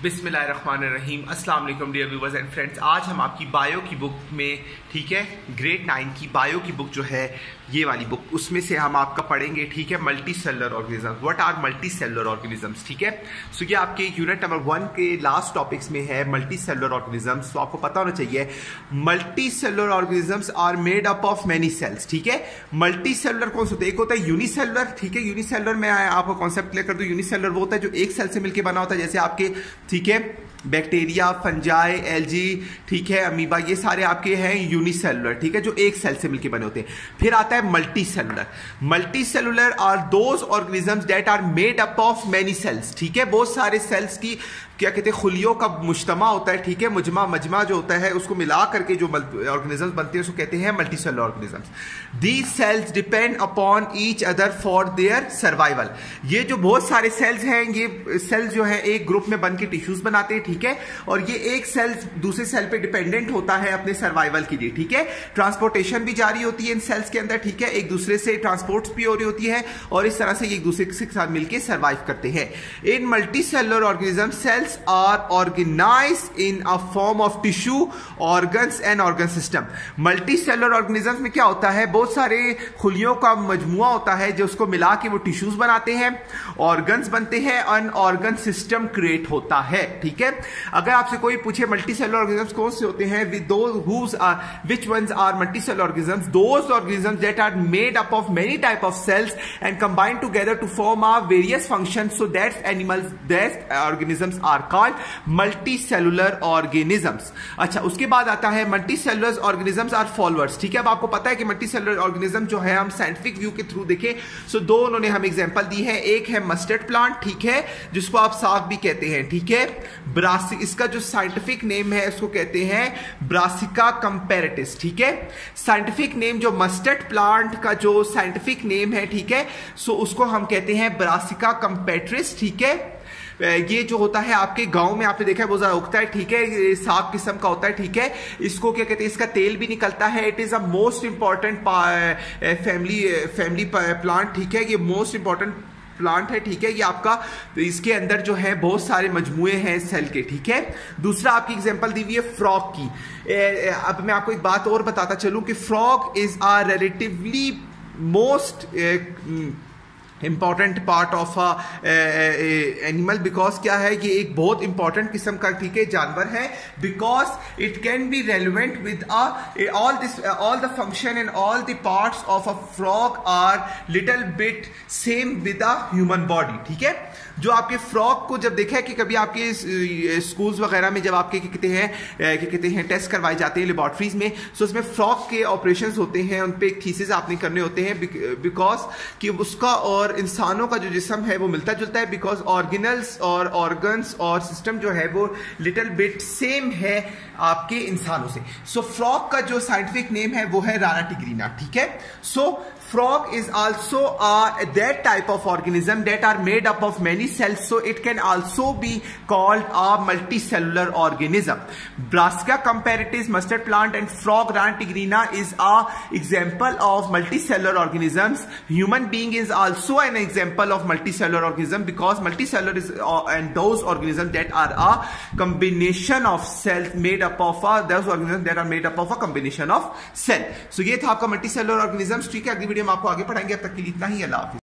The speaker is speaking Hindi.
बिस्मिल्लाहिर्रहमानिर्रहीम। अस्सलाम वालेकुम डियर व्यूअर्स एंड फ्रेंड्स। आज हम आपकी बायो की बुक में, ठीक है, ग्रेड 9 की बायो की बुक जो है ये वाली बुक, उसमें से हम आपका पढ़ेंगे, ठीक है, multi cellular organism. What are multi cellular organisms, ठीक है। सो ये आपके यूनिट नंबर 1 के लास्ट टॉपिक्स में है मल्टी सेलुलर ऑर्गेनिजम्स। तो आपको पता होना चाहिए multi cellular organisms are made up of many cells, ठीक है। मल्टी सेलुलर कौन सा होता है? एक होता है यूनिसेलुलर, ठीक है। यूनिसेलुलर में आपको कॉन्सेप्ट क्लियर कर दूं, यूनिसेलुलर वो होता है जो एक सेल से मिलकर बना होता है, जैसे आपके, ठीक है, बैक्टीरिया, फंजाई, एल्जी, ठीक है, अमीबा, ये सारे आपके हैं यूनिसेलुलर, ठीक है, जो एक सेल से मिलकर बने होते हैं। फिर आता है multi cellular. Multi cellular are those organisms that are made up of many cells, ठीक है। बहुत सारे सेल्स की क्या कहते हैं, खुलियों का मुज्तमा होता है, ठीक है। मजमा जो होता है उसको मिला करके जो ऑर्गेनिजम्स बनते हैं उसको कहते हैं multi cellular organisms. These cells depend upon each other for their survival. ये जो बहुत सारे सेल्स हैं, ये सेल्स जो है एक ग्रुप में बन के टिश्यूज बनाते हैं, ठीक है। और ये एक सेल दूसरे सेल पे डिपेंडेंट होता है अपने सर्वाइवल के लिए, ठीक है। ट्रांसपोर्टेशन भी जारी होती है इन सेल्स के अंदर, ठीक है। एक दूसरे से ट्रांसपोर्ट भी हो रही होती है और इस तरह से ये एक दूसरे के साथ मिलकर सर्वाइव करते हैं। In multi cellular organism cells are organized in a form of tissue, organs and organ system। Multicellular organisms में क्या होता है, बहुत सारे खुलियों का मजमुआ होता है जो उसको मिला के वो टिश्यूज बनाते हैं, ऑर्गन्स बनते हैं और ऑर्गन सिस्टम क्रिएट होता है, ठीक है। अगर आपसे कोई पूछे मल्टीसेलुलर ऑर्गेनिजम्स कौन से होते हैं, which ones are multicellular organisms? Those organisms that are made up of many type of cells and combined together to form a various functions, so that animals, that organisms are called multicellular organisms। अच्छा, उसके बाद आता है multicellular organisms are followers, ठीक है। अब आपको पता है कि multicellular organism जो है हम साइंटिफिक व्यू के थ्रू देखें, सो दो उन्होंने हम एग्जांपल दी है। एक है मस्टर्ड प्लांट, ठीक है, जिसको आप साग भी कहते हैं, ठीक है। इसका जो साइंटिफिक नेम है उसको कहते हैं ब्रासिका कंपैरेटिस, ठीक है। साइंटिफिक नेम जो मस्टर्ड प्लांट का जो साइंटिफिक नेम है, ठीक है, सो उसको हम कहते हैं ब्रासिका कंपैरेटिस, ठीक है। ये जो होता है आपके गांव में आपने देखा है बहुत ज्यादा उगता है, ठीक है, साग किस्म का होता है, ठीक है। इसको क्या कहते हैं, इसका तेल भी निकलता है। It is a most important family plant, ठीक है। ये मोस्ट इंपॉर्टेंट प्लांट है, ठीक है। ये आपका, इसके अंदर जो है बहुत सारे मजमुए हैं सेल के, ठीक है। दूसरा आपकी एग्जांपल दी हुई है फ्रॉग की। अब मैं आपको एक बात और बताता चलूं कि frog is a relatively most important part of animal, because क्या है, ये एक बहुत इंपॉर्टेंट किस्म का, ठीक है, जानवर है। Because it can be relevant with all the function and all the parts of a frog are little bit same with a human body, ठीक है। जो आपके फ्रॉग को जब देखा है कि कभी आपके स्कूल्स वगैरह में जब आपके क्या कहते हैं टेस्ट करवाए जाते हैं लेबोरेटरीज में, सो उसमें फ्रॉग के ऑपरेशंस होते हैं, उन पे एक थीसिस आपने करने होते हैं, बिकॉज कि उसका और इंसानों का जो जिस्म है वो मिलता जुलता है, बिकॉज ऑर्गेनल्स और ऑर्गन्स और सिस्टम जो है वो लिटिल बिट सेम है आपके इंसानों से। सो फ्रॉग का जो साइंटिफिक नेम है वो है राना टिग्रीना, ठीक है। सो frog is also that type of organism that are made up of many cells, so it can also be called a multicellular organism. Brassica comparatis, mustard plant and frog rana tigrina is a example of multicellular organisms. Human being is also an example of multicellular organism, because multicellular is and those organisms that are a combination of cells made up of those organisms that are made up of a combination of cell. So ये था आपका multicellular organisms, ठीक है। अगली वीडियो में आपको आगे पढ़ाएंगे। अब तक के लिए इतना ही, अल्लाह हाफिज़।